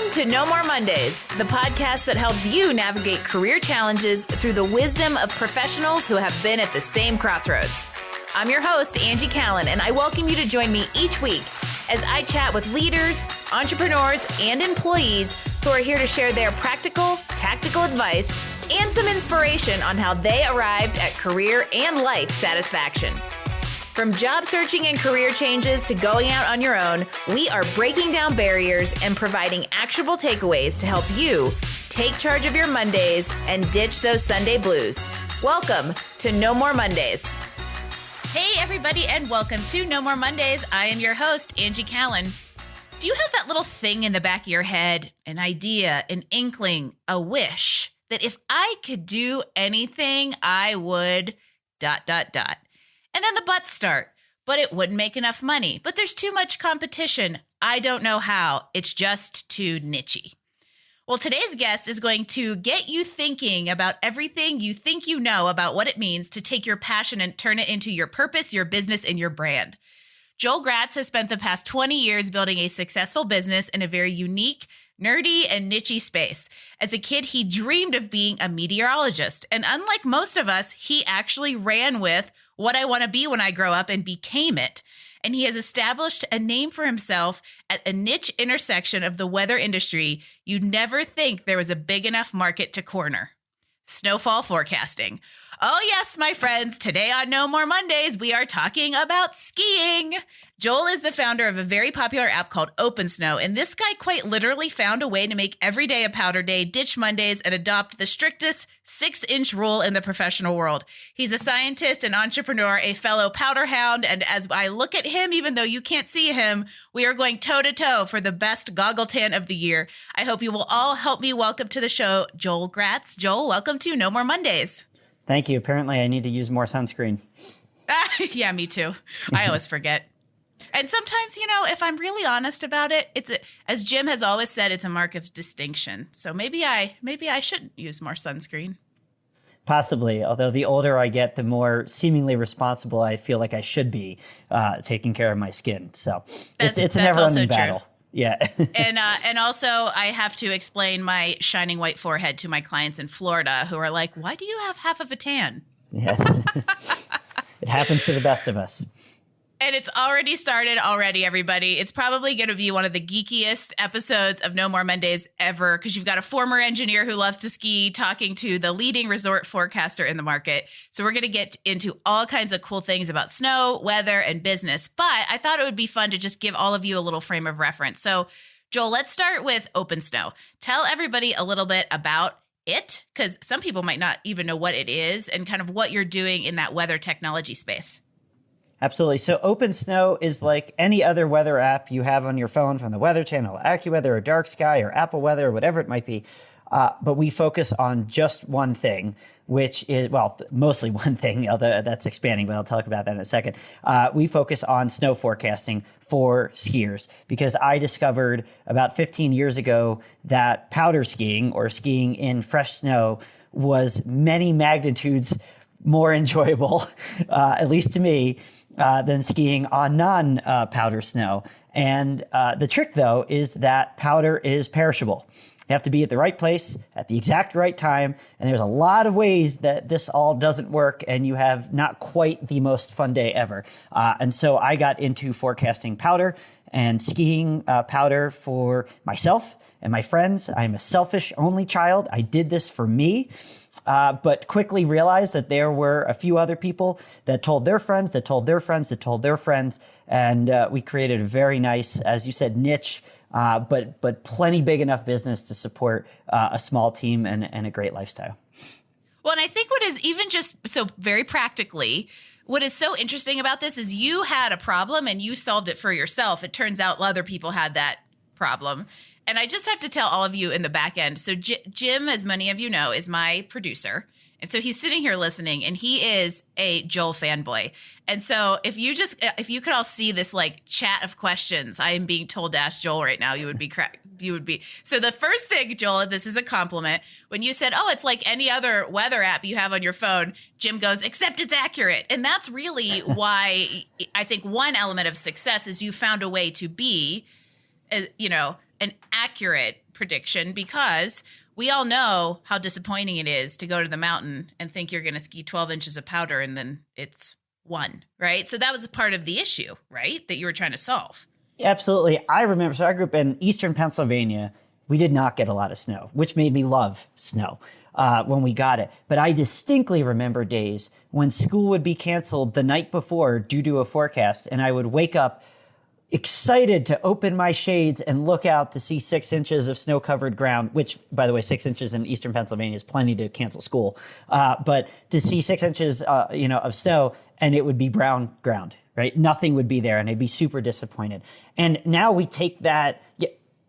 Welcome to No More Mondays, the podcast that helps you navigate career challenges through the wisdom of professionals who have been at the same crossroads. I'm your host, Angie Callen, and I welcome you to join me each week as I chat with leaders, entrepreneurs, and employees who are here to share their practical, tactical advice and some inspiration on how they arrived at career and life satisfaction. From job searching and career changes to going out on your own, we are breaking down barriers and providing actionable takeaways to help you take charge of your Mondays and ditch those Sunday blues. Welcome to No More Mondays. Hey, everybody, and welcome to No More Mondays. I am your host, Angie Callen. Do you have that little thing in the back of your head, an idea, an inkling, a wish that if I could do anything, I would ... And then the buts start, but it wouldn't make enough money. But there's too much competition. I don't know how. It's just too nichey. Well, today's guest is going to get you thinking about everything you think you know about what it means to take your passion and turn it into your purpose, your business, and your brand. Joel Gratz has spent the past 20 years building a successful business in a very unique, nerdy, and nichey space. As a kid, he dreamed of being a meteorologist. And unlike most of us, he actually ran with what I want to be when I grow up and became it. And he has established a name for himself at a niche intersection of the weather industry you'd never think there was a big enough market to corner. Snowfall forecasting. Oh yes, my friends, today on No More Mondays, we are talking about skiing. Joel is the founder of a very popular app called OpenSnow, and this guy quite literally found a way to make every day a powder day, ditch Mondays, and adopt the strictest 6-inch rule in the professional world. He's a scientist, an entrepreneur, a fellow powder hound, and as I look at him, even though you can't see him, we are going toe-to-toe for the best goggle tan of the year. I hope you will all help me welcome to the show Joel Gratz. Joel, welcome to No More Mondays. Thank you. Apparently, I need to use more sunscreen. Yeah, me too. I always forget. And sometimes, if I'm really honest about it, as Jim has always said, it's a mark of distinction. So maybe I should use more sunscreen. Possibly. Although the older I get, the more seemingly responsible I feel like I should be taking care of my skin. So it's a never-ending battle. Yeah. And also I have to explain my shining white forehead to my clients in Florida who are like, why do you have half of a tan? Yeah. It happens to the best of us. And it's already started everybody. It's probably going to be one of the geekiest episodes of No More Mondays ever because you've got a former engineer who loves to ski talking to the leading resort forecaster in the market. So we're going to get into all kinds of cool things about snow, weather, and business. But I thought it would be fun to just give all of you a little frame of reference. So, Joel, let's start with OpenSnow. Tell everybody a little bit about it because some people might not even know what it is and kind of what you're doing in that weather technology space. Absolutely. So OpenSnow is like any other weather app you have on your phone from the Weather Channel, AccuWeather, or Dark Sky, or Apple Weather, or whatever it might be. But we focus on just one thing, which is, well, mostly one thing, although that's expanding, but I'll talk about that in a second. We focus on snow forecasting for skiers because I discovered about 15 years ago that powder skiing or skiing in fresh snow was many magnitudes more enjoyable, at least to me, than skiing on non-powder snow. And the trick, though, is that powder is perishable. You have to be at the right place at the exact right time. And there's a lot of ways that this all doesn't work and you have not quite the most fun day ever. And so I got into forecasting powder and skiing powder for myself and my friends. I'm a selfish only child. I did this for me. But quickly realized that there were a few other people that told their friends, that told their friends, that told their friends. And we created a very nice, as you said, niche, but plenty big enough business to support a small team and a great lifestyle. Well, and I think what is even just so very practically, what is so interesting about this is you had a problem and you solved it for yourself. It turns out other people had that problem. And I just have to tell all of you in the back end. So Jim, as many of you know, is my producer. And so he's sitting here listening and he is a Joel fanboy. And so if you could all see this like chat of questions I am being told to ask Joel right now, you would be. So the first thing, Joel, this is a compliment. When you said, oh, it's like any other weather app you have on your phone, Jim goes, except it's accurate. And that's really why I think one element of success is you found a way to be, an accurate prediction because we all know how disappointing it is to go to the mountain and think you're going to ski 12 inches of powder and then it's 1, right? So that was a part of the issue, right, that you were trying to solve. Absolutely. I remember, so I grew up in eastern Pennsylvania. We did not get a lot of snow, which made me love snow when we got it. But I distinctly remember days when school would be canceled the night before due to a forecast, and I would wake up excited to open my shades and look out to see 6 inches of snow-covered ground, which, by the way, 6 inches in eastern Pennsylvania is plenty to cancel school. But to see 6 inches, of snow, and it would be brown ground, right? Nothing would be there, and I'd be super disappointed. And now we take that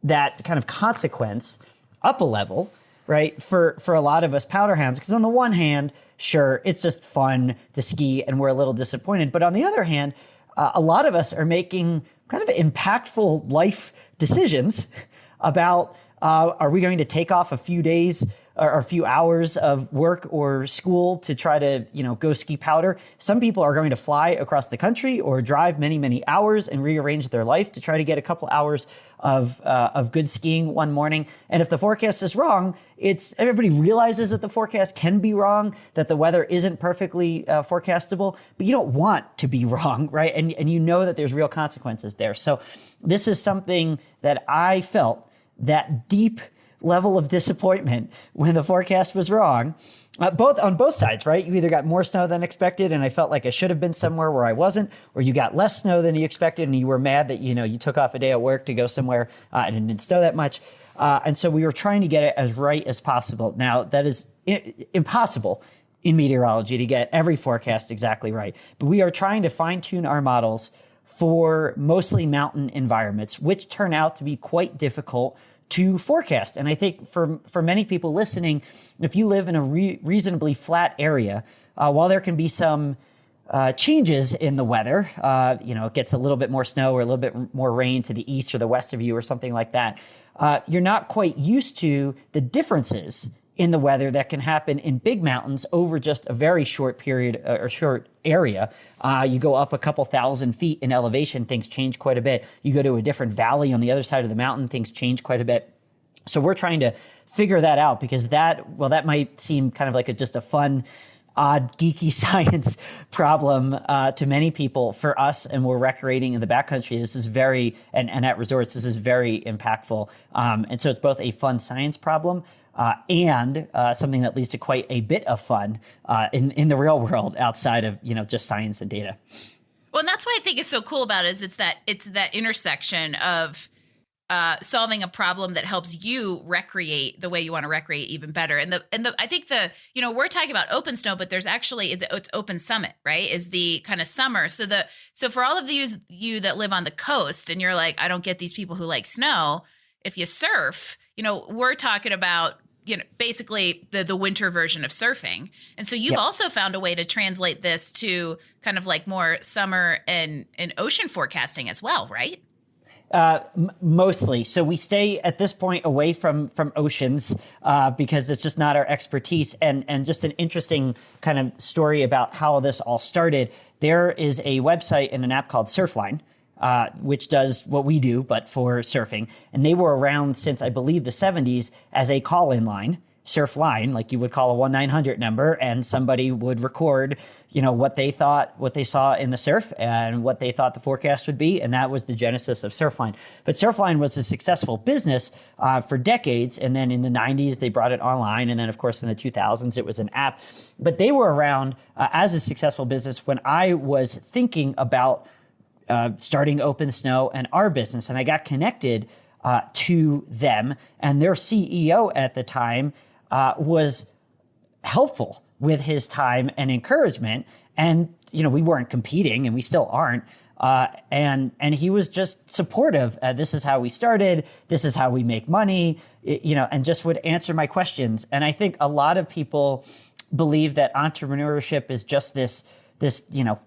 kind of consequence up a level, right? For a lot of us powder hounds, because on the one hand, sure, it's just fun to ski, and we're a little disappointed. But on the other hand, a lot of us are making kind of impactful life decisions about, are we going to take off a few days or a few hours of work or school to try to, go ski powder? Some people are going to fly across the country or drive many, many hours and rearrange their life to try to get a couple hours of good skiing one morning. And if the forecast is wrong, everybody realizes that the forecast can be wrong, that the weather isn't perfectly forecastable, but you don't want to be wrong, right? And you know that there's real consequences there. So this is something that I felt, that deep level of disappointment when the forecast was wrong, on both sides, right? You either got more snow than expected, and I felt like I should have been somewhere where I wasn't, or you got less snow than you expected, and you were mad that, you took off a day at work to go somewhere and it didn't snow that much. And so we were trying to get it as right as possible. Now, that is impossible in meteorology to get every forecast exactly right, but we are trying to fine-tune our models for mostly mountain environments, which turn out to be quite difficult to forecast. And I think for many people listening, if you live in a reasonably flat area, while there can be some changes in the weather, it gets a little bit more snow or a little bit more rain to the east or the west of you or something like that, you're not quite used to the differences in the weather that can happen in big mountains over just a very short period or short area. You go up a couple thousand feet in elevation, things change quite a bit. You go to a different valley on the other side of the mountain, things change quite a bit. So we're trying to figure that out, because that might seem kind of like just a fun, odd, geeky science problem to many people. For us, and we're recreating in the backcountry, this is very, and at resorts, this is very impactful. And so it's both a fun science problem and something that leads to quite a bit of fun in the real world outside of, just science and data. Well, and that's what I think is so cool about it, is it's that intersection of solving a problem that helps you recreate the way you want to recreate even better. And I think we're talking about OpenSnow, but there's actually it's Open Summit, right? Is the kind of summer. So for all of you that live on the coast and you're like, I don't get these people who like snow. If you surf, we're talking about, basically the winter version of surfing. And so you've also found a way to translate this to kind of like more summer and ocean forecasting as well, right? Mostly. So we stay at this point away from oceans because it's just not our expertise. And just an interesting kind of story about how this all started. There is a website and an app called Surfline, which does what we do, but for surfing. And they were around since, I believe, the 70s as a call-in line, Surfline, like you would call a 1-900 number, and somebody would record, what they saw in the surf and what they thought the forecast would be. And that was the genesis of Surfline. But Surfline was a successful business for decades. And then in the 90s, they brought it online. And then, of course, in the 2000s, it was an app. But they were around as a successful business when I was thinking about starting OpenSnow and our business. And I got connected to them, and their CEO at the time was helpful with his time and encouragement. And, we weren't competing, and we still aren't. And he was just supportive. This is how we started. This is how we make money, and just would answer my questions. And I think a lot of people believe that entrepreneurship is just this this,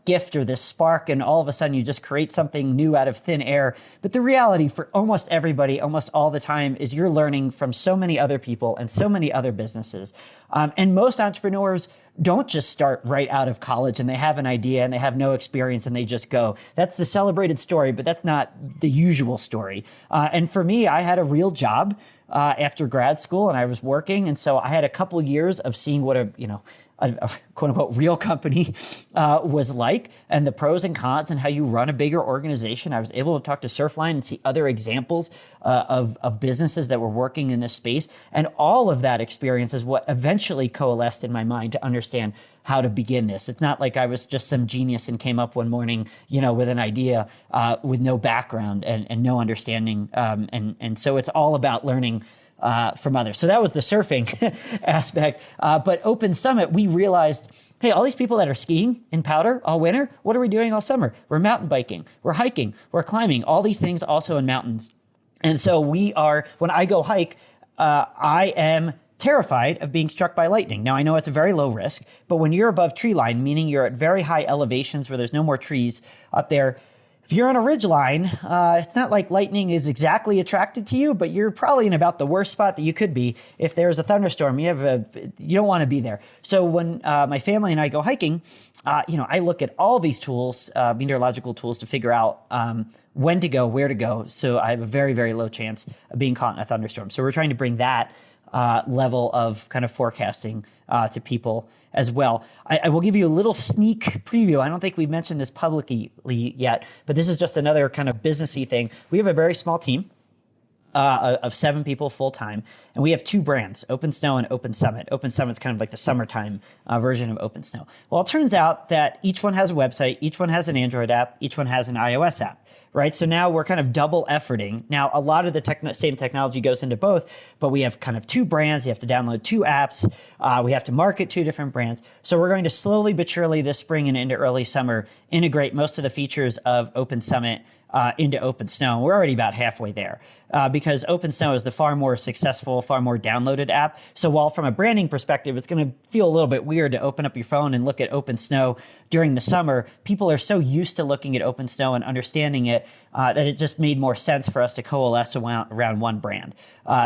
gift or this spark, and all of a sudden you just create something new out of thin air. But the reality for almost everybody, almost all the time, is you're learning from so many other people and so many other businesses. And most entrepreneurs don't just start right out of college and they have an idea and they have no experience and they just go. That's the celebrated story, but that's not the usual story. And for me, I had a real job after grad school, and I was working. And so I had a couple years of seeing what a quote unquote real company was like, and the pros and cons and how you run a bigger organization. I was able to talk to Surfline and see other examples of businesses that were working in this space. And all of that experience is what eventually coalesced in my mind to understand how to begin this. It's not like I was just some genius and came up one morning, with an idea with no background and no understanding. And so it's all about learning from others. So that was the surfing aspect. But Open Summit, we realized, hey, all these people that are skiing in Powder all winter, what are we doing all summer? We're mountain biking, we're hiking, we're climbing, all these things also in mountains. And so when I go hike, I am terrified of being struck by lightning. Now, I know it's a very low risk, but when you're above tree line, meaning you're at very high elevations where there's no more trees up there, if you're on a ridge line, it's not like lightning is exactly attracted to you, but you're probably in about the worst spot that you could be. If there's a thunderstorm, you don't want to be there. So when my family and I go hiking, I look at all these tools, meteorological tools, to figure out when to go, where to go. So I have a very, very low chance of being caught in a thunderstorm. So we're trying to bring that level of kind of forecasting to people as well. I will give you a little sneak preview. I don't think we've mentioned this publicly yet, but this is just another kind of businessy thing. We have a very small team of 7 people full time, and we have 2 brands, OpenSnow and Open Summit. Open Summit's kind of like the summertime version of OpenSnow. Well, it turns out that each one has a website, each one has an Android app, each one has an iOS app. Right. So now we're kind of double efforting. Now, a lot of the same technology goes into both, but we have kind of 2 brands. You have to download 2 apps. We have to market 2 different brands. So we're going to slowly but surely this spring and into early summer integrate most of the features of Open Summit into OpenSnow. We're already about halfway there because OpenSnow is the far more successful, far more downloaded app. So while from a branding perspective, it's going to feel a little bit weird to open up your phone and look at OpenSnow during the summer, people are so used to looking at OpenSnow and understanding it that it just made more sense for us to coalesce around one brand.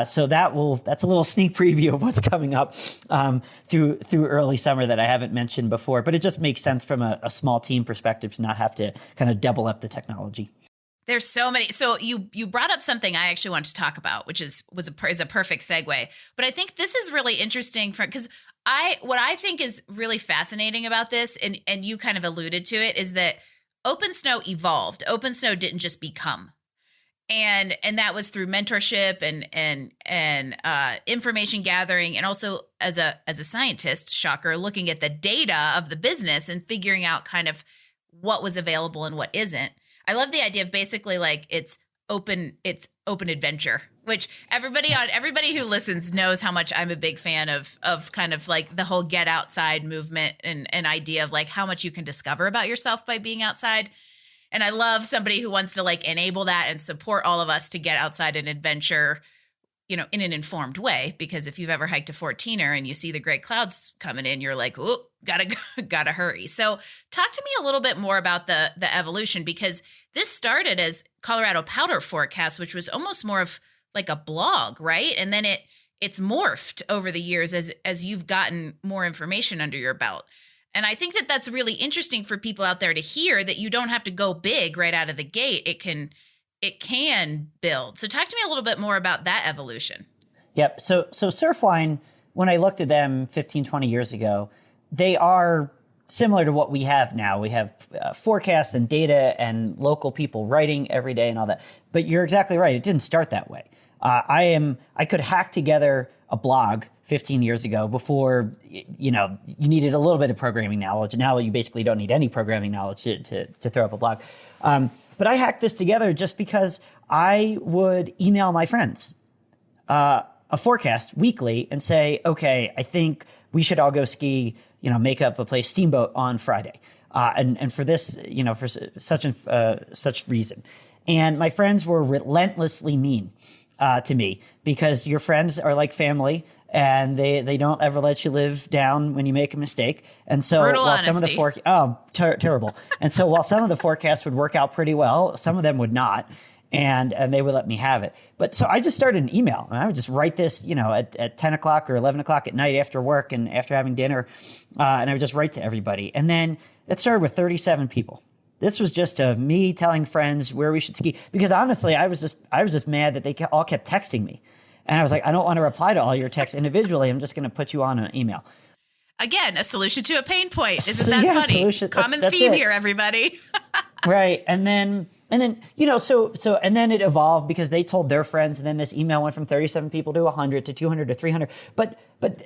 So that's a little sneak preview of what's coming up through early summer that I haven't mentioned before, but it just makes sense from a small team perspective to not have to kind of double up the technology. There's so many. So you brought up something I actually wanted to talk about, which is a perfect segue. But I think this is really interesting because what I think is really fascinating about this, and you kind of alluded to it, is that OpenSnow evolved. OpenSnow didn't just become, and that was through mentorship and information gathering, and also as a scientist, shocker, looking at the data of the business and figuring out kind of what was available and what isn't. I love the idea of basically like it's open adventure, which everybody who listens knows how much I'm a big fan of kind of like the whole get outside movement and an idea of like how much you can discover about yourself by being outside. And I love somebody who wants to like enable that and support all of us to get outside and adventure, in an informed way, because if you've ever hiked a 14er and you see the great clouds coming in, you're like, oh, gotta hurry. So talk to me a little bit more about the evolution, because this started as Colorado Powder Forecast, which was almost more of like a blog, right? And then it's morphed over the years as you've gotten more information under your belt. And I think that that's really interesting for people out there to hear, that you don't have to go big right out of the gate. It can build. So talk to me a little bit more about that evolution. Yep. So Surfline, when I looked at them 15, 20 years ago, they are similar to what we have now. We have forecasts and data and local people writing every day and all that. But you're exactly right. It didn't start that way. I could hack together a blog 15 years ago before, you needed a little bit of programming knowledge. Now you basically don't need any programming knowledge to throw up a blog. But I hacked this together just because I would email my friends a forecast weekly and say, okay, I think we should all go ski, make up a place, Steamboat, on Friday. And for this, for such reason. And my friends were relentlessly mean to me, because your friends are like family. and they don't ever let you live down when you make a mistake. And so Brutal while some of honesty. the terrible. And so while some of the forecasts would work out pretty well, some of them would not. And they would let me have it. But so I just started an email, and I would just write this, at 10 o'clock or 11 o'clock at night after work and after having dinner. And I would just write to everybody. And then it started with 37 people. This was just me telling friends where we should ski. Because honestly, I was just mad that they all kept texting me. And I was like, I don't want to reply to all your texts individually. I'm just going to put you on an email. Again, a solution to a pain point. Isn't So, that yeah, funny? solution. Common That's theme it. here, everybody. Right. And then, and then it evolved because they told their friends, and then this email went from 37 people to 100 to 200 to 300. But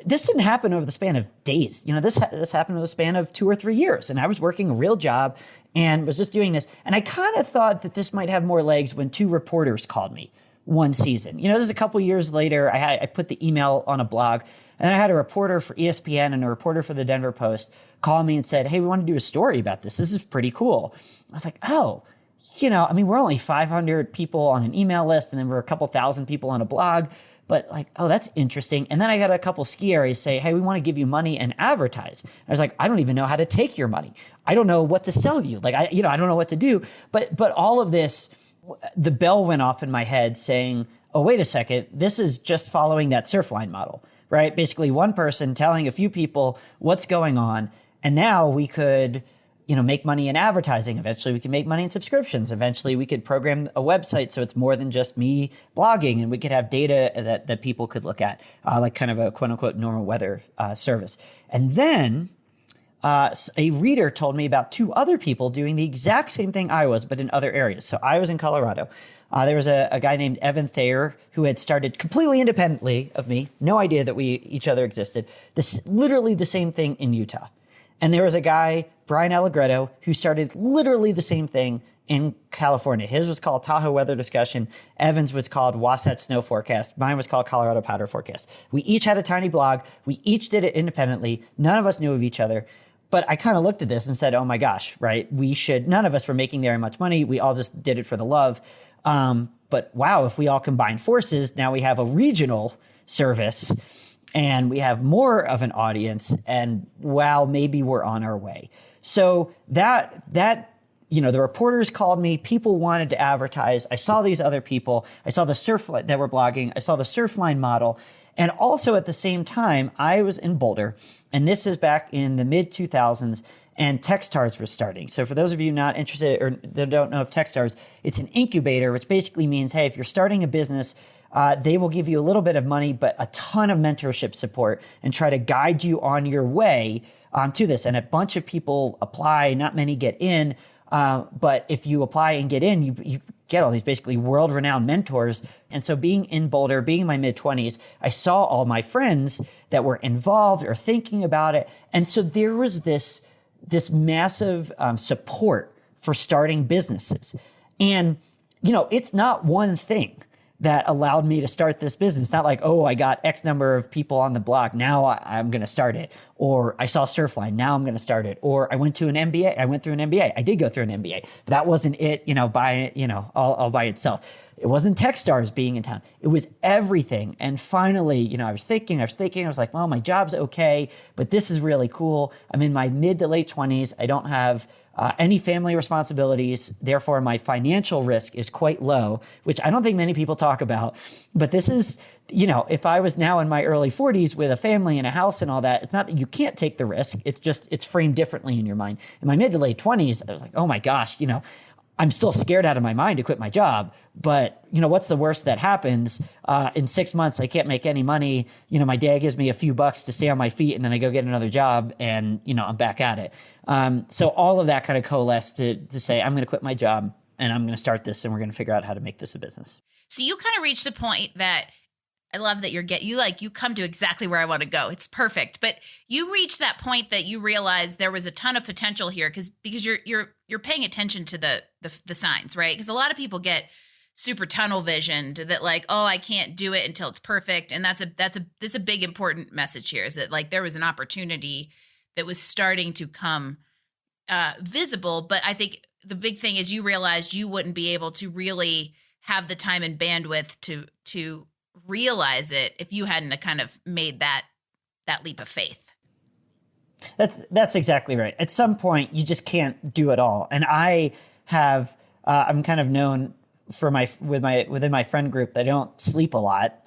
this didn't happen over the span of days. This happened over the span of 2 or 3 years. And I was working a real job and was just doing this. And I kind of thought that this might have more legs when 2 reporters called me one season. This is a couple years later. I put the email on a blog, and then I had a reporter for ESPN and a reporter for the Denver Post call me and said, hey, we want to do a story about this. This is pretty cool. I was like, oh, we're only 500 people on an email list, and then we're a couple thousand people on a blog. But that's interesting. And then I got a couple ski areas say, hey, we want to give you money and advertise. I was like, I don't even know how to take your money. I don't know what to sell you. I don't know what to do. But all of this, the bell went off in my head saying, oh, wait a second, this is just following that Surfline model, right? Basically one person telling a few people what's going on. And now we could, make money in advertising. Eventually we can make money in subscriptions. Eventually we could program a website so it's more than just me blogging, and we could have data that people could look at, like kind of a quote unquote normal weather service. And then a reader told me about 2 other people doing the exact same thing I was, but in other areas. So I was in Colorado. There was a guy named Evan Thayer who had started completely independently of me, no idea that each other existed. Literally the same thing in Utah. And there was a guy, Brian Allegretto, who started literally the same thing in California. His was called Tahoe Weather Discussion. Evan's was called Wasatch Snow Forecast. Mine was called Colorado Powder Forecast. We each had a tiny blog. We each did it independently. None of us knew of each other. But I kind of looked at this and said, oh my gosh, right? None of us were making very much money. We all just did it for the love. But wow, if we all combine forces, now we have a regional service and we have more of an audience, and wow, maybe we're on our way. So that the reporters called me, people wanted to advertise. I saw these other people. I saw the Surfline that were blogging. I saw the Surfline model. And also at the same time, I was in Boulder, and this is back in the mid 2000s, and Techstars were starting. So for those of you not interested or that don't know of Techstars, it's an incubator, which basically means, hey, if you're starting a business, they will give you a little bit of money, but a ton of mentorship support and try to guide you on your way to this. And a bunch of people apply, not many get in. But if you apply and get in, you get all these basically world-renowned mentors. And so being in Boulder, being in my mid-20s, I saw all my friends that were involved or thinking about it. And so there was this massive support for starting businesses. And, it's not one thing that allowed me to start this business. It's not like, oh, I got X number of people on the blog, now I'm going to start it. Or I saw Surfline, now I'm going to start it. Or I went through an MBA. I did go through an MBA, but that wasn't it, all by itself. It wasn't Techstars being in town. It was everything. And finally, I was thinking, I was like, well, my job's okay, but this is really cool. I'm in my mid to late 20s. I don't have any family responsibilities. Therefore, my financial risk is quite low, which I don't think many people talk about. But this is, if I was now in my early 40s with a family and a house and all that, it's not that you can't take the risk. It's just, it's framed differently in your mind. In my mid to late 20s, I was like, oh my gosh, I'm still scared out of my mind to quit my job. But, what's the worst that happens? In 6 months, I can't make any money. My dad gives me a few bucks to stay on my feet, and then I go get another job, and, I'm back at it. So all of that kind of coalesced to say, I'm going to quit my job and I'm going to start this, and we're going to figure out how to make this a business. So you kind of reached a point that I love that you come to exactly where I want to go. It's perfect. But you reached that point that you realized there was a ton of potential here because you're paying attention to the signs, right? Because a lot of people get super tunnel visioned that like, oh, I can't do it until it's perfect. And that's a big important message here, is that like there was an opportunity that was starting to come visible. But I think the big thing is you realized you wouldn't be able to really have the time and bandwidth to realize it if you hadn't kind of made that leap of faith. That's exactly right. At some point, you just can't do it all. And I have, I'm kind of known for within my friend group that I don't sleep a lot.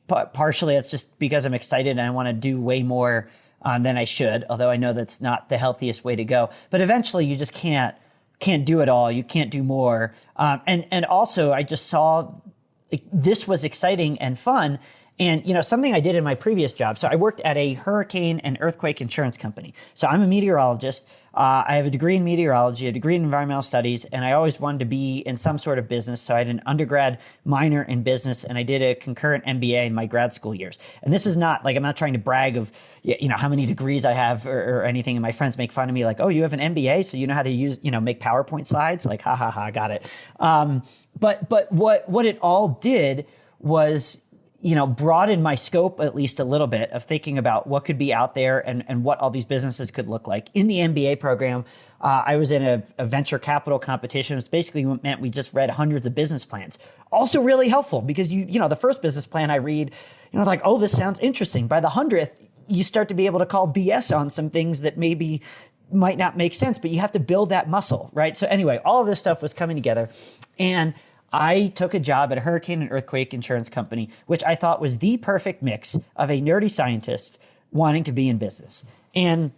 Partially, it's just because I'm excited and I want to do way more than I should. Although I know that's not the healthiest way to go. But eventually, you just can't do it all. You can't do more. And also, I just saw this was exciting and fun. And, something I did in my previous job. So I worked at a hurricane and earthquake insurance company. So I'm a meteorologist. I have a degree in meteorology, a degree in environmental studies, and I always wanted to be in some sort of business. So I had an undergrad minor in business, and I did a concurrent MBA in my grad school years. And this is not like, I'm not trying to brag of, how many degrees I have or anything. And my friends make fun of me like, oh, you have an MBA, so you know how to use, make PowerPoint slides? Like, ha, ha, ha, got it. But what it all did was, broaden my scope at least a little bit of thinking about what could be out there and what all these businesses could look like. In the MBA program, I was in a venture capital competition. It basically meant we just read hundreds of business plans. Also really helpful because the first business plan I read, it's like, oh, this sounds interesting. By the 100th, you start to be able to call BS on some things that maybe might not make sense, but you have to build that muscle, right? So anyway, all of this stuff was coming together, and I took a job at a hurricane and earthquake insurance company, which I thought was the perfect mix of a nerdy scientist wanting to be in business. And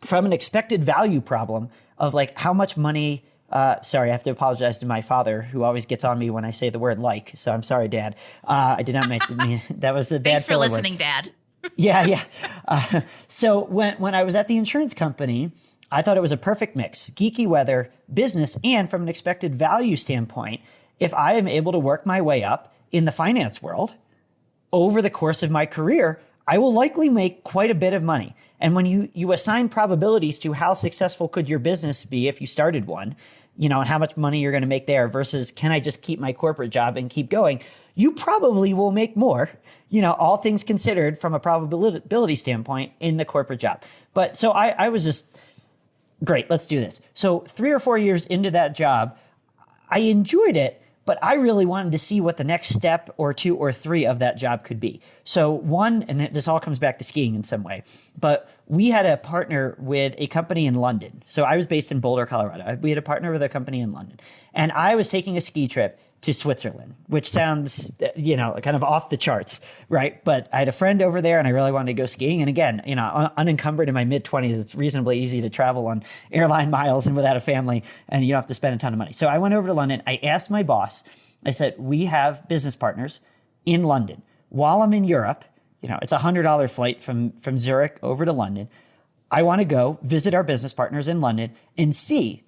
from an expected value problem of like how much money, sorry, I have to apologize to my father who always gets on me when I say the word like. So I'm sorry, Dad. I did not make that was a bad Thanks for filler listening, word. Dad. Yeah. So when I was at the insurance company, I thought it was a perfect mix, geeky weather, business, and from an expected value standpoint, if I am able to work my way up in the finance world over the course of my career, I will likely make quite a bit of money. And when you assign probabilities to how successful could your business be if you started one, and how much money you're going to make there versus can I just keep my corporate job and keep going, you probably will make more, all things considered from a probability standpoint in the corporate job. But so I was just, great, let's do this. So 3 or 4 years into that job, I enjoyed it, but I really wanted to see what the next step or 2 or 3 of that job could be. So one, and this all comes back to skiing in some way, but we had a partner with a company in London. So I was based in Boulder, Colorado. We had a partner with a company in London. And I was taking a ski trip to Switzerland, which sounds, kind of off the charts, right? But I had a friend over there and I really wanted to go skiing. And again, unencumbered in my mid-20s, it's reasonably easy to travel on airline miles and without a family, and you don't have to spend a ton of money. So I went over to London. I asked my boss, I said, we have business partners in London. While I'm in Europe, it's a $100 flight from Zurich over to London. I want to go visit our business partners in London and see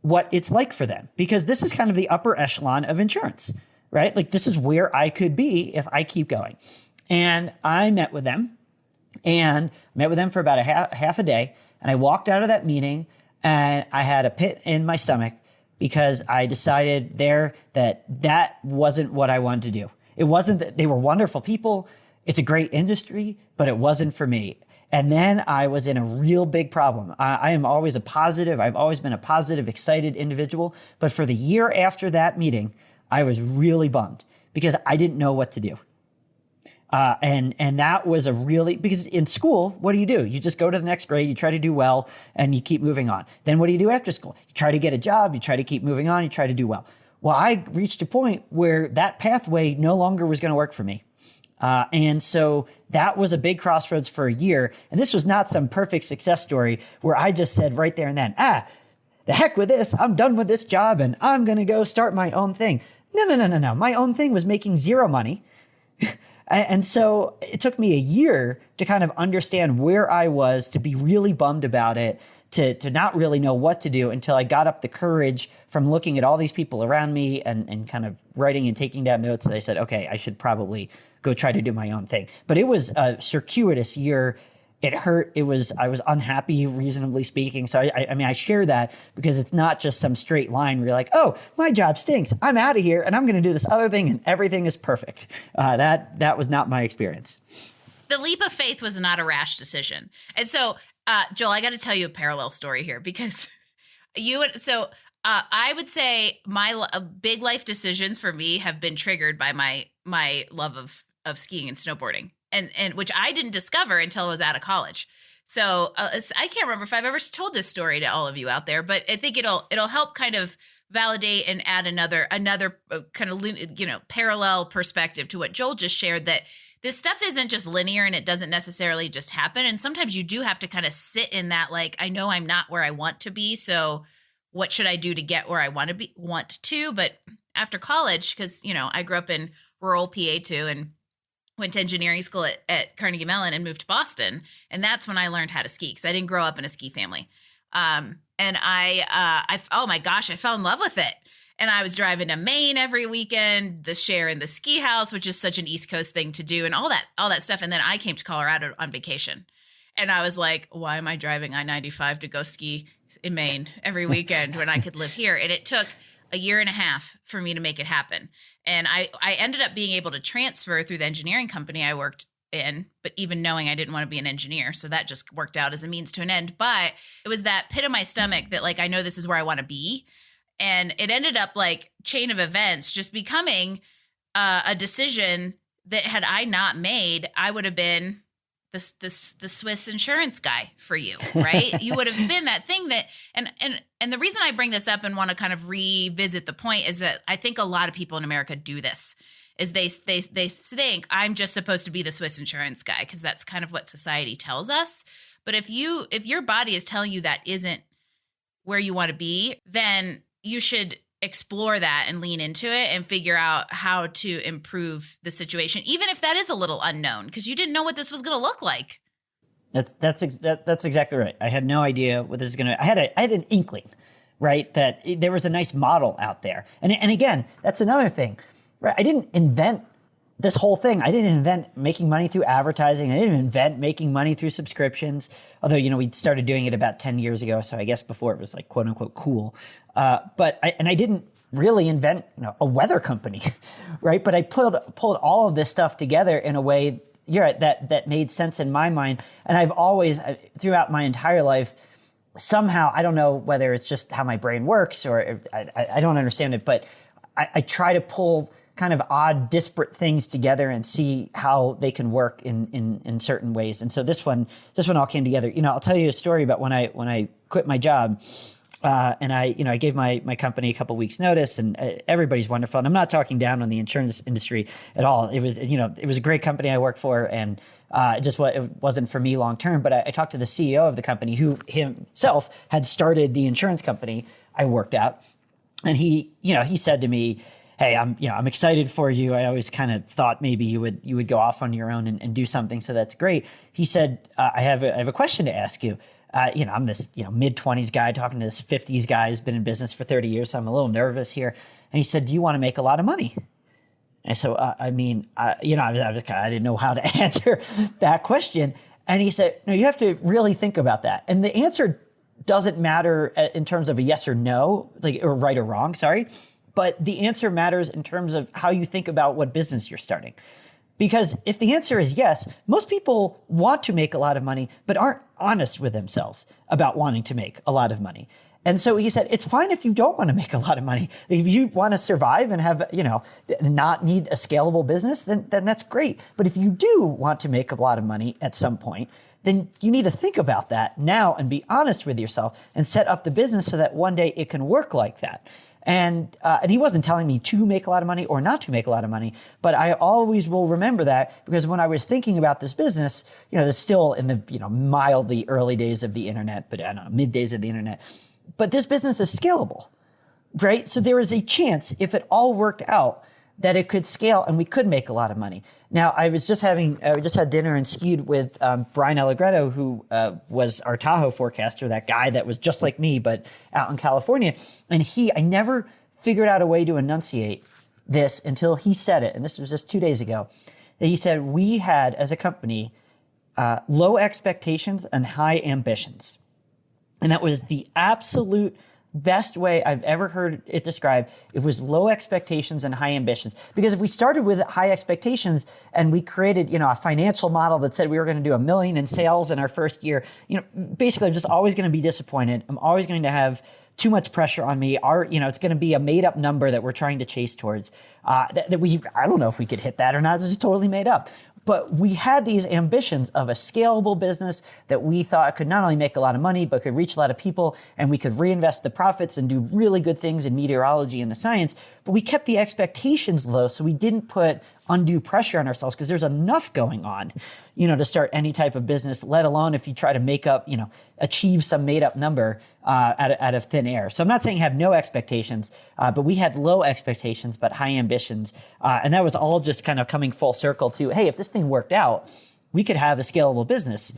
what it's like for them, because this is kind of the upper echelon of insurance, right? Like this is where I could be if I keep going. And I met with them for about a half a day. And I walked out of that meeting and I had a pit in my stomach because I decided there that wasn't what I wanted to do. It wasn't that they were wonderful people. It's a great industry, but it wasn't for me. And then I was in a real big problem. I am always I've always been a positive, excited individual. But for the year after that meeting, I was really bummed because I didn't know what to do. And that was because in school, what do? You just go to the next grade, you try to do well, and you keep moving on. Then what do you do after school? You try to get a job, you try to keep moving on, you try to do well. Well, I reached a point where that pathway no longer was going to work for me. And so that was a big crossroads for a year. And this was not some perfect success story where I just said right there and then, the heck with this. I'm done with this job and I'm going to go start my own thing. No. My own thing was making zero money. And so it took me a year to kind of understand where I was, to be really bummed about it, to not really know what to do until I got up the courage from looking at all these people around me and kind of writing and taking down notes. And I said, okay, I should probably go try to do my own thing. But it was a circuitous year. It hurt. I was unhappy, reasonably speaking. So I share that because it's not just some straight line where you're like, oh, my job stinks. I'm out of here and I'm going to do this other thing and everything is perfect. That was not my experience. The leap of faith was not a rash decision. And so, Joel, I got to tell you a parallel story here because I would say big life decisions for me have been triggered by my love of skiing and snowboarding, and which I didn't discover until I was out of college. So I can't remember if I've ever told this story to all of you out there, but I think it'll help kind of validate and add another kind of parallel perspective to what Joel just shared, that this stuff isn't just linear and it doesn't necessarily just happen. And sometimes you do have to kind of sit in that, like, I know I'm not where I want to be, so what should I do to get where I want to? But after college, because, I grew up in rural PA too, and went to engineering school at Carnegie Mellon and moved to Boston. And that's when I learned how to ski, because I didn't grow up in a ski family. And oh my gosh, I fell in love with it. And I was driving to Maine every weekend, the share in the ski house, which is such an East Coast thing to do, and all that stuff. And then I came to Colorado on vacation. And I was like, why am I driving I-95 to go ski in Maine every weekend when I could live here? And it took a year and a half for me to make it happen. And I ended up being able to transfer through the engineering company I worked in, but even knowing I didn't want to be an engineer. So that just worked out as a means to an end. But it was that pit of my stomach that, like, I know this is where I want to be. And it ended up, like, chain of events just becoming a decision that had I not made, I would have been the Swiss insurance guy for you, right? You would have been that thing that, and the reason I bring this up and want to kind of revisit the point is that I think a lot of people in America do this, is they think I'm just supposed to be the Swiss insurance guy, because that's kind of what society tells us. But if your body is telling you that isn't where you want to be, then you should explore that and lean into it and figure out how to improve the situation, even if that is a little unknown, because you didn't know what this was going to look like. That's exactly right. I had no idea what this is going to. I had an inkling, right, that there was a nice model out there. And again, that's another thing, right? I didn't invent this whole thing. I didn't invent making money through advertising. I didn't invent making money through subscriptions. Although, we started doing it about 10 years ago. So I guess before it was, like, quote unquote cool. But I didn't really invent a weather company, right? But I pulled all of this stuff together in a way, that made sense in my mind. And I've always, throughout my entire life, somehow, I don't know whether it's just how my brain works or I don't understand it, but I try to pull kind of odd, disparate things together and see how they can work in certain ways. And so this one all came together. I'll tell you a story about when I quit my job. And I gave my company a couple weeks notice, and everybody's wonderful. And I'm not talking down on the insurance industry at all. It was a great company I worked for, and it wasn't for me long term. But I talked to the CEO of the company, who himself had started the insurance company I worked at, and he said to me, "Hey, I'm excited for you. I always kind of thought maybe you would go off on your own and do something. So that's great." He said, "I have a question to ask you. I'm this, mid-20s guy talking to this 50s guy who's been in business for 30 years. So I'm a little nervous here." And he said, "Do you want to make a lot of money?" And so, I didn't know how to answer that question. And he said, "No, you have to really think about that. And the answer doesn't matter in terms of a yes or no, or right or wrong, sorry. But the answer matters in terms of how you think about what business you're starting. Because if the answer is yes, most people want to make a lot of money, but aren't honest with themselves about wanting to make a lot of money." And so he said, it's fine if you don't want to make a lot of money. If you want to survive and have, not need a scalable business, then that's great. But if you do want to make a lot of money at some point, then you need to think about that now and be honest with yourself and set up the business so that one day it can work like that. And he wasn't telling me to make a lot of money or not to make a lot of money, but I always will remember that, because when I was thinking about this business, it's still in the, mildly early days of the internet, but I don't know, mid days of the internet. But this business is scalable, right? So there is a chance, if it all worked out, that it could scale and we could make a lot of money. Now, I just had dinner and skied with Brian Allegretto, who was our Tahoe forecaster, that guy that was just like me, but out in California. And I never figured out a way to enunciate this until he said it. And this was just 2 days ago. That he said, we had, as a company, low expectations and high ambitions. And that was the absolute best way I've ever heard it described. It was low expectations and high ambitions. Because if we started with high expectations and we created, a financial model that said we were going to do $1 million in sales in our first year, basically I'm just always going to be disappointed. I'm always going to have too much pressure on me. It's going to be a made up number that we're trying to chase towards. I don't know if we could hit that or not. It's just totally made up. But we had these ambitions of a scalable business that we thought could not only make a lot of money, but could reach a lot of people, and we could reinvest the profits and do really good things in meteorology and the science. But we kept the expectations low, so we didn't put undue pressure on ourselves because there's enough going on, to start any type of business, let alone if you try to make up, achieve some made up number out of thin air. So I'm not saying have no expectations, but we had low expectations, but high ambitions. And that was all just kind of coming full circle to, hey, if this thing worked out, we could have a scalable business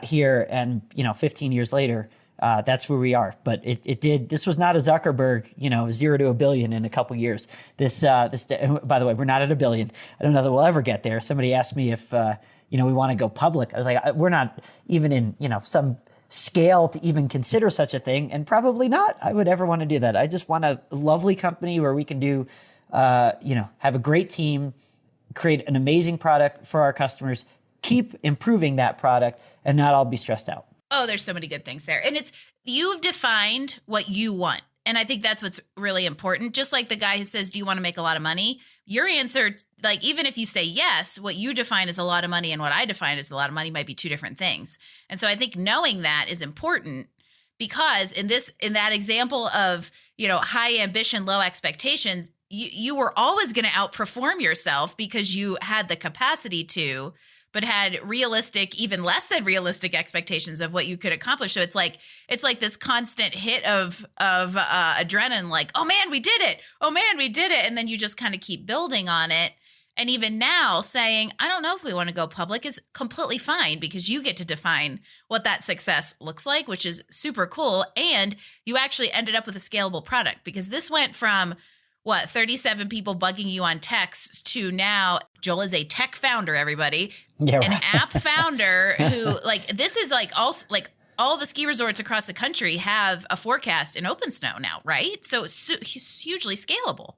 here. And, 15 years later, that's where we are. But it did. This was not a Zuckerberg, 0 to a billion in a couple years. This, by the way, we're not at a billion. I don't know that we'll ever get there. Somebody asked me if, we want to go public. I was like, we're not even in, some scale to even consider such a thing. And probably not. I would ever want to do that. I just want a lovely company where we can do, have a great team, create an amazing product for our customers, keep improving that product, and not all be stressed out. Oh, there's so many good things there. And you've defined what you want. And I think that's what's really important. Just like the guy who says, do you want to make a lot of money? Your answer, like, even if you say yes, what you define as a lot of money and what I define as a lot of money might be two different things. And so I think knowing that is important, because in that example of, high ambition, low expectations, you were always going to outperform yourself because you had the capacity to, but had realistic, even less than realistic expectations of what you could accomplish. So it's like this constant hit of adrenaline, like, oh man, we did it. Oh man, we did it. And then you just kind of keep building on it. And even now saying, I don't know if we want to go public is completely fine, because you get to define what that success looks like, which is super cool. And you actually ended up with a scalable product, because this went from 37 people bugging you on texts to now Joel is a tech founder, everybody. Yeah, right. An app founder who, this is all the ski resorts across the country have a forecast in OpenSnow now, right? So it's hugely scalable.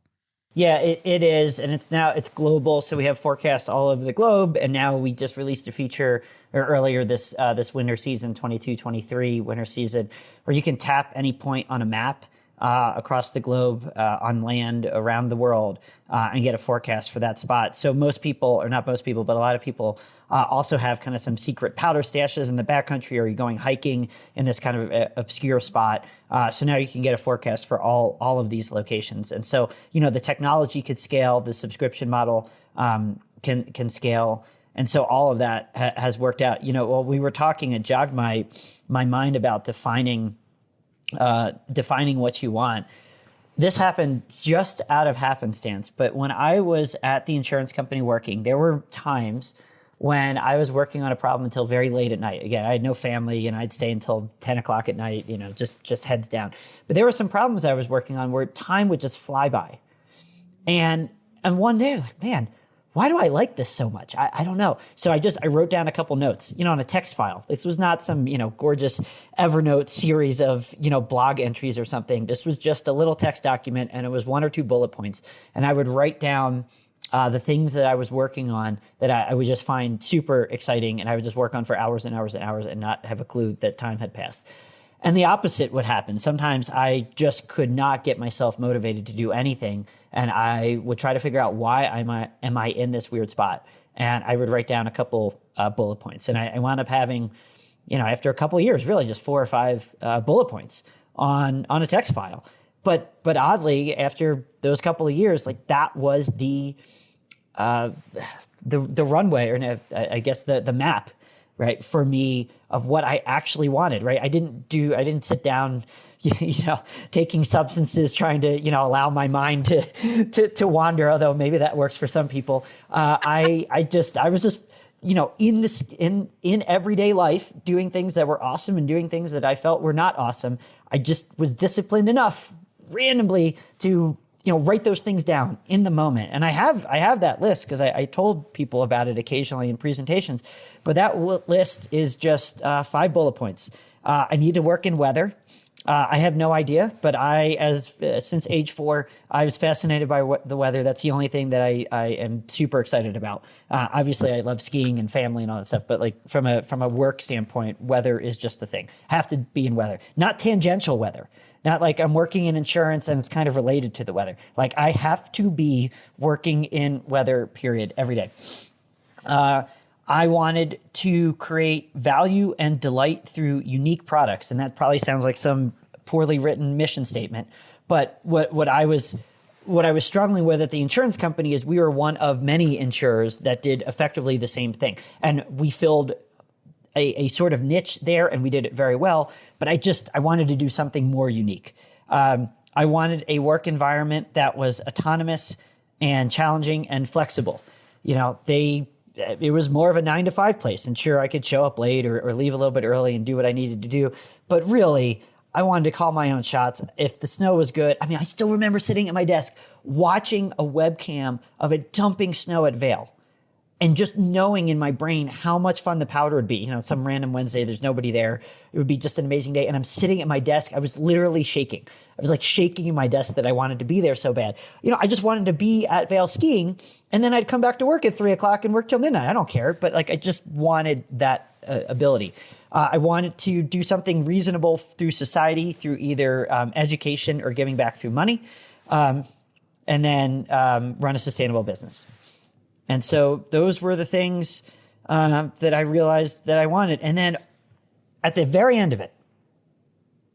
Yeah, it is. And it's global. So we have forecasts all over the globe. And now we just released a feature earlier this winter season, 22-23 winter season, where you can tap any point on a map across the globe, on land, around the world, and get a forecast for that spot. So most people, or not most people, but a lot of people also have kind of some secret powder stashes in the backcountry, or you're going hiking in this kind of obscure spot. So now you can get a forecast for all of these locations. And so, the technology could scale, the subscription model can scale. And so all of that has worked out. While we were talking, it jogged my mind about defining what you want. This happened just out of happenstance, but when I was at the insurance company working, there were times when I was working on a problem until very late at night. Again, I had no family, and I'd stay until 10 o'clock at night, just heads down. But there were some problems I was working on where time would just fly by. And one day I was like, man, why do I like this so much? I don't know. So I wrote down a couple notes, on a text file. This was not some, gorgeous Evernote series of, blog entries or something. This was just a little text document, and it was 1 or 2 bullet points. And I would write down the things that I was working on that I would just find super exciting, and I would just work on for hours and hours and hours and not have a clue that time had passed. And the opposite would happen. Sometimes I just could not get myself motivated to do anything, and I would try to figure out why am I in this weird spot. And I would write down a couple bullet points, and I wound up having, after a couple of years, really just 4 or 5 bullet points on a text file. But oddly, after those couple of years, that was the runway, or I guess the map, right, for me of what I actually wanted, right? I didn't sit down, taking substances, trying to, allow my mind to wander, although maybe that works for some people. I was just, in everyday life, doing things that were awesome and doing things that I felt were not awesome. I just was disciplined enough randomly to, write those things down in the moment. And I have that list because I told people about it occasionally in presentations, but that list is just 5 bullet points. I need to work in weather. I have no idea, but since age 4, I was fascinated by the weather. That's the only thing that I am super excited about. Obviously, I love skiing and family and all that stuff, but from a work standpoint, weather is just the thing. Have to be in weather, not tangential weather. Not like I'm working in insurance and it's kind of related to the weather. Like I have to be working in weather, period, every day. I wanted to create value and delight through unique products. And that probably sounds like some poorly written mission statement. But what I was struggling with at the insurance company is we were one of many insurers that did effectively the same thing. And we filled a sort of niche there, and we did it very well. But I wanted to do something more unique. I wanted a work environment that was autonomous and challenging and flexible. It was more of a 9-to-5 place. And sure, I could show up late or leave a little bit early and do what I needed to do. But really, I wanted to call my own shots. If the snow was good, I still remember sitting at my desk watching a webcam of it dumping snow at Vail. And just knowing in my brain how much fun the powder would be. Some random Wednesday, there's nobody there. It would be just an amazing day. And I'm sitting at my desk. I was literally shaking. I was like shaking in my desk that I wanted to be there so bad. I just wanted to be at Vail skiing. And then I'd come back to work at 3:00 and work till midnight. I don't care. But I just wanted that ability. I wanted to do something reasonable through society, through either education or giving back through money. And then run a sustainable business. And so those were the things that I realized that I wanted. And then at the very end of it,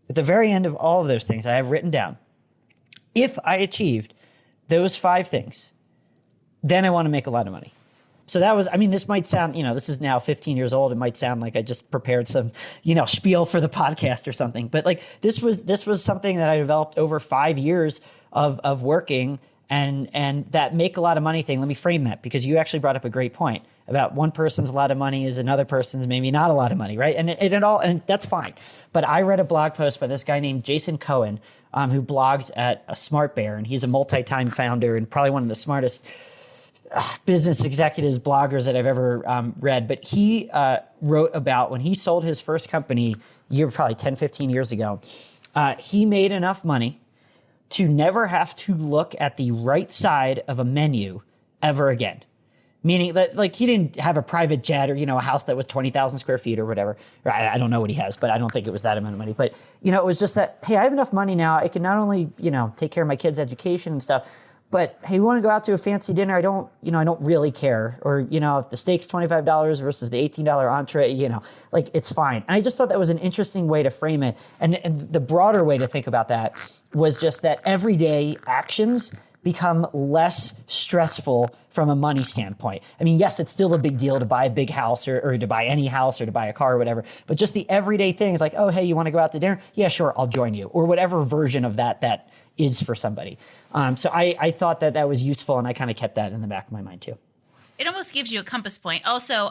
at the very end of all of those things I have written down, if I achieved those 5 things, then I want to make a lot of money. So that was, this might sound, this is now 15 years old. It might sound like I just prepared some, spiel for the podcast or something. But this was something that I developed over 5 years of working. And that make a lot of money thing, let me frame that, because you actually brought up a great point about one person's a lot of money is another person's maybe not a lot of money, right? And that's fine. But I read a blog post by this guy named Jason Cohen, who blogs at a Smart Bear, and he's a multi-time founder and probably one of the smartest business executives, bloggers that I've ever read. But he wrote about when he sold his first company, probably 10, 15 years ago, he made enough money to never have to look at the right side of a menu ever again. Meaning that, he didn't have a private jet or, a house that was 20,000 square feet or whatever. I don't know what he has, but I don't think it was that amount of money. But, it was just that, hey, I have enough money now. I can not only, take care of my kids' education and stuff, but hey, we want to go out to a fancy dinner. I don't really care. Or, if the steak's $25 versus the $18 entree, it's fine. And I just thought that was an interesting way to frame it. And the broader way to think about that was just that everyday actions become less stressful from a money standpoint. Yes, it's still a big deal to buy a big house or to buy any house or to buy a car or whatever, but just the everyday things like, oh, hey, you want to go out to dinner? Yeah, sure, I'll join you. Or whatever version of that is for somebody. So I thought that was useful, and I kind of kept that in the back of my mind too. It almost gives you a compass point. Also,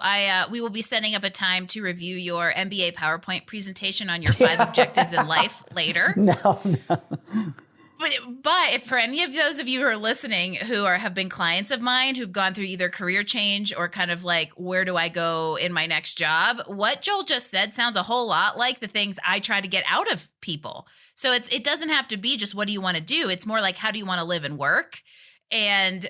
we will be setting up a time to review your MBA PowerPoint presentation on your 5 objectives in life later. No. But if for any of those of you who are listening who have been clients of mine who've gone through either career change or kind of like, where do I go in my next job? What Joel just said sounds a whole lot like the things I try to get out of people. So it doesn't have to be just what do you want to do? It's more like, how do you want to live and work? And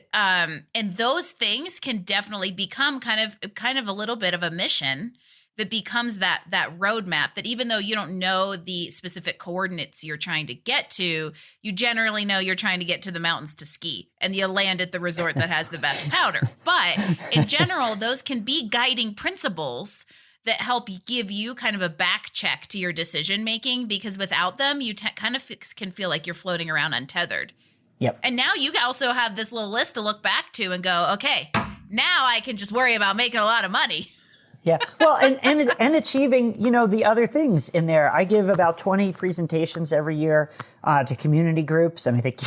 those things can definitely become kind of a little bit of a mission that becomes that roadmap that even though you don't know the specific coordinates you're trying to get to, you generally know you're trying to get to the mountains to ski and you land at the resort that has the best powder. But in general, those can be guiding principles that help give you kind of a back check to your decision making, because without them, you kind of can feel like you're floating around untethered. Yep. And now you also have this little list to look back to and go, okay, now I can just worry about making a lot of money. Yeah. Well, and achieving, the other things in there. I give about 20 presentations every year to community groups. And I think,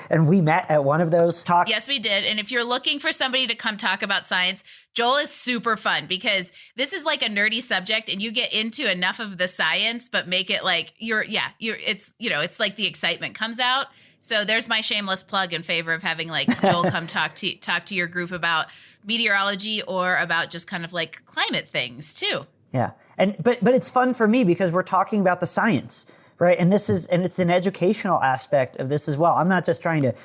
and we met at one of those talks. Yes, we did. And if you're looking for somebody to come talk about science, Joel is super fun because this is like a nerdy subject and you get into enough of the science, but make it like it's like the excitement comes out. So there's my shameless plug in favor of having like Joel come talk to your group about meteorology or about just kind of like climate things too. Yeah. But it's fun for me because we're talking about the science, right? And it's an educational aspect of this as well. I'm not just trying to,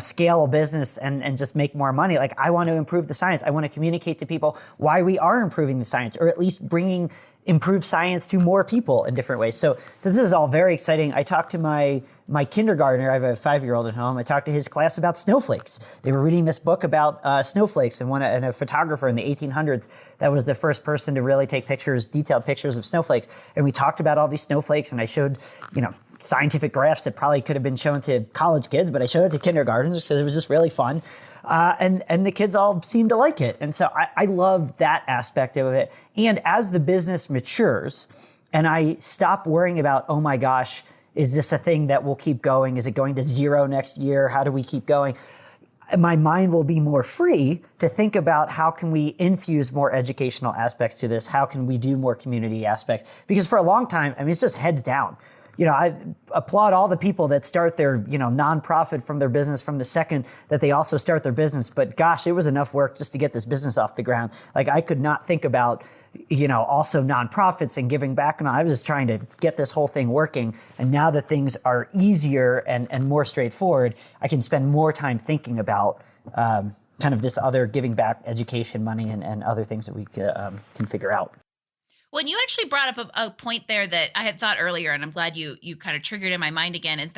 scale a business and just make more money. Like I want to improve the science. I want to communicate to people why we are improving the science, or at least bringing improve science to more people in different ways. So this is all very exciting. I talked to my kindergartner. I have a 5-year-old at home. I talked to his class about snowflakes. They were reading this book about snowflakes, and a photographer in the 1800s that was the first person to really take detailed pictures of snowflakes. And we talked about all these snowflakes, and I showed, scientific graphs that probably could have been shown to college kids, but I showed it to kindergartners because it was just really fun. And the kids all seemed to like it. And so I love that aspect of it. And as the business matures and I stop worrying about, oh my gosh, is this a thing that will keep going? Is it going to zero next year? How do we keep going? My mind will be more free to think about how can we infuse more educational aspects to this? How can we do more community aspects? Because for a long time, it's just heads down. I applaud all the people that start their, nonprofit from their business from the second that they also start their business. But gosh, it was enough work just to get this business off the ground. Like I could not think about, also nonprofits and giving back. And I was just trying to get this whole thing working. And now that things are easier and more straightforward, I can spend more time thinking about kind of this other giving back education money and other things that we can figure out. Well, and you actually brought up a point there that I had thought earlier, and I'm glad you kind of triggered in my mind again, is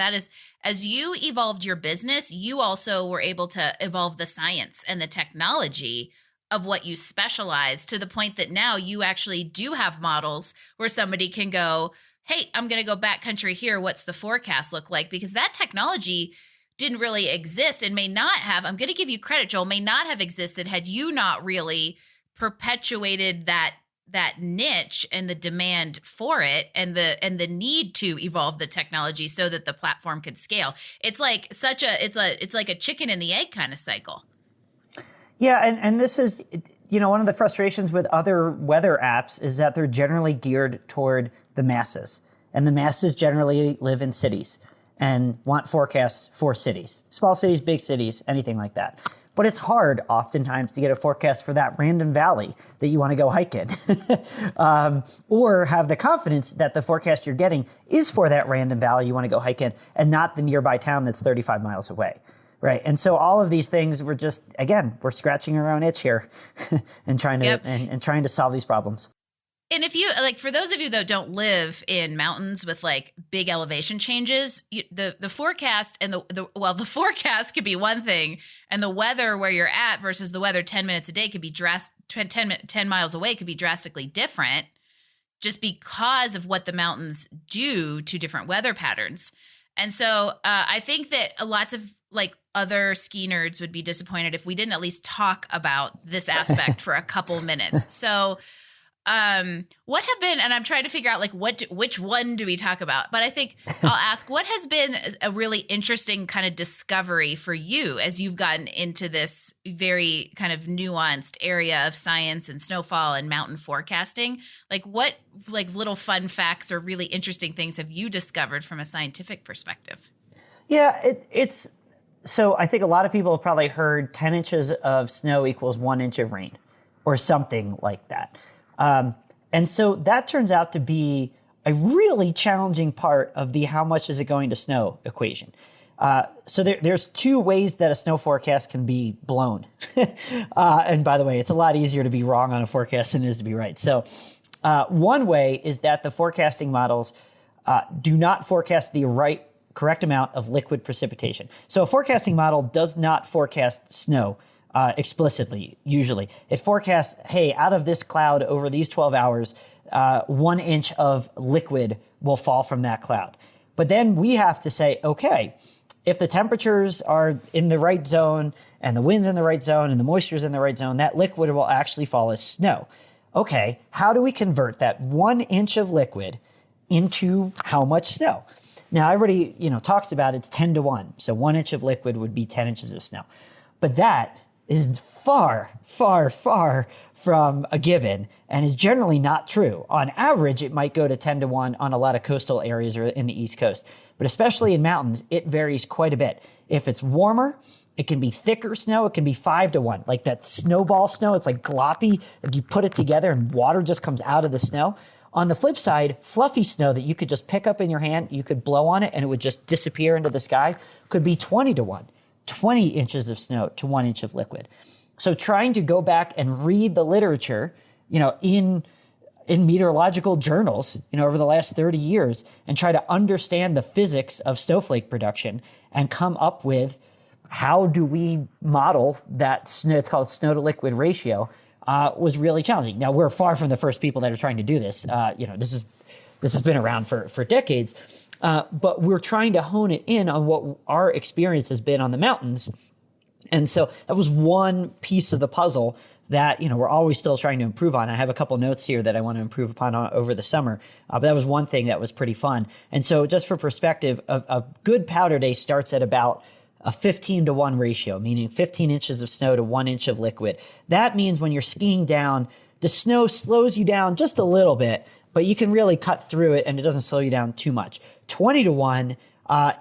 as you evolved your business, you also were able to evolve the science and the technology of what you specialize to the point that now you actually do have models where somebody can go, hey, I'm going to go backcountry here. What's the forecast look like? Because that technology didn't really exist and may not have, I'm going to give you credit, Joel, may not have existed had you not really perpetuated that niche and the demand for it and the need to evolve the technology so that the platform could scale. It's like it's like a chicken and the egg kind of cycle. Yeah, and this is, one of the frustrations with other weather apps is that they're generally geared toward the masses. And the masses generally live in cities and want forecasts for cities. Small cities, big cities, anything like that. But it's hard oftentimes to get a forecast for that random valley that you want to go hike in. Or have the confidence that the forecast you're getting is for that random valley you want to go hike in and not the nearby town that's 35 miles away. Right. And so all of these things, we're scratching our own itch here and trying to and trying to solve these problems. And if you for those of you that don't live in mountains with like big elevation changes, the forecast and the forecast could be one thing, and the weather where you're at versus the weather 10 minutes a day could be 10 miles away could be drastically different, just because of what the mountains do to different weather patterns. And so I think that lots of other ski nerds would be disappointed if we didn't at least talk about this aspect for a couple minutes. So what have been, and I'm trying to figure out which one do we talk about, but I think I'll ask, what has been a really interesting kind of discovery for you as you've gotten into this very kind of nuanced area of science and snowfall and mountain forecasting? What little fun facts or really interesting things have you discovered from a scientific perspective? Yeah, it's so I think a lot of people have probably heard 10 inches of snow equals 1 inch of rain or something like that. And so that turns out to be a really challenging part of the how much is it going to snow equation. So there's two ways that a snow forecast can be blown. And by the way, it's a lot easier to be wrong on a forecast than it is to be right. So one way is that the forecasting models do not forecast the correct amount of liquid precipitation. So a forecasting model does not forecast snow explicitly, usually. It forecasts, hey, out of this cloud over these 12 hours, 1 inch of liquid will fall from that cloud. But then we have to say, okay, if the temperatures are in the right zone and the wind's in the right zone and the moisture's in the right zone, that liquid will actually fall as snow. Okay, how do we convert that 1 inch of liquid into how much snow? Now, everybody, talks about it's 10 to 1. So 1 inch of liquid would be 10 inches of snow. But that is far, far, far from a given and is generally not true. On average, it might go to 10 to 1 on a lot of coastal areas or in the East Coast. But especially in mountains, it varies quite a bit. If it's warmer, it can be thicker snow. It can be 5 to 1. Like that snowball snow, it's like gloppy. If you put it together and water just comes out of the snow. On the flip side, fluffy snow that you could just pick up in your hand, you could blow on it and it would just disappear into the sky, could be 20 to 1. 20 inches of snow to 1 inch of liquid. So trying to go back and read the literature, in in meteorological journals, over the last 30 years and try to understand the physics of snowflake production and come up with how do we model that snow, it's called snow to liquid ratio, was really challenging. Now, we're far from the first people that are trying to do this. This has been around for decades, but we're trying to hone it in on what our experience has been on the mountains. And so that was one piece of the puzzle that, we're always still trying to improve on. I have a couple notes here that I want to improve upon over the summer. But that was one thing that was pretty fun. And so just for perspective, a good powder day starts at about a 15-to-1 ratio, meaning 15 inches of snow to 1 inch of liquid. That means when you're skiing down, the snow slows you down just a little bit, but you can really cut through it and it doesn't slow you down too much. 20-to-1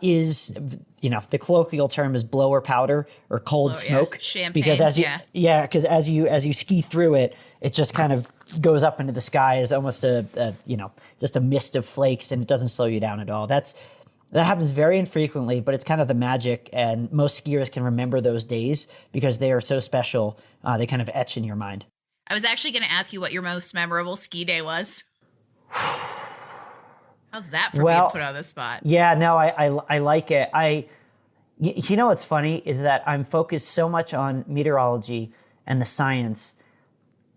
is, the colloquial term is blower powder or cold smoke. Champagne, because as you ski through it, it just kind of goes up into the sky as almost just a mist of flakes, and it doesn't slow you down at all. That happens very infrequently, but it's kind of the magic, and most skiers can remember those days because they are so special. They kind of etch in your mind. I was actually going to ask you what your most memorable ski day was. How's that for being put on the spot? Yeah, no, I like it. What's funny is that I'm focused so much on meteorology and the science,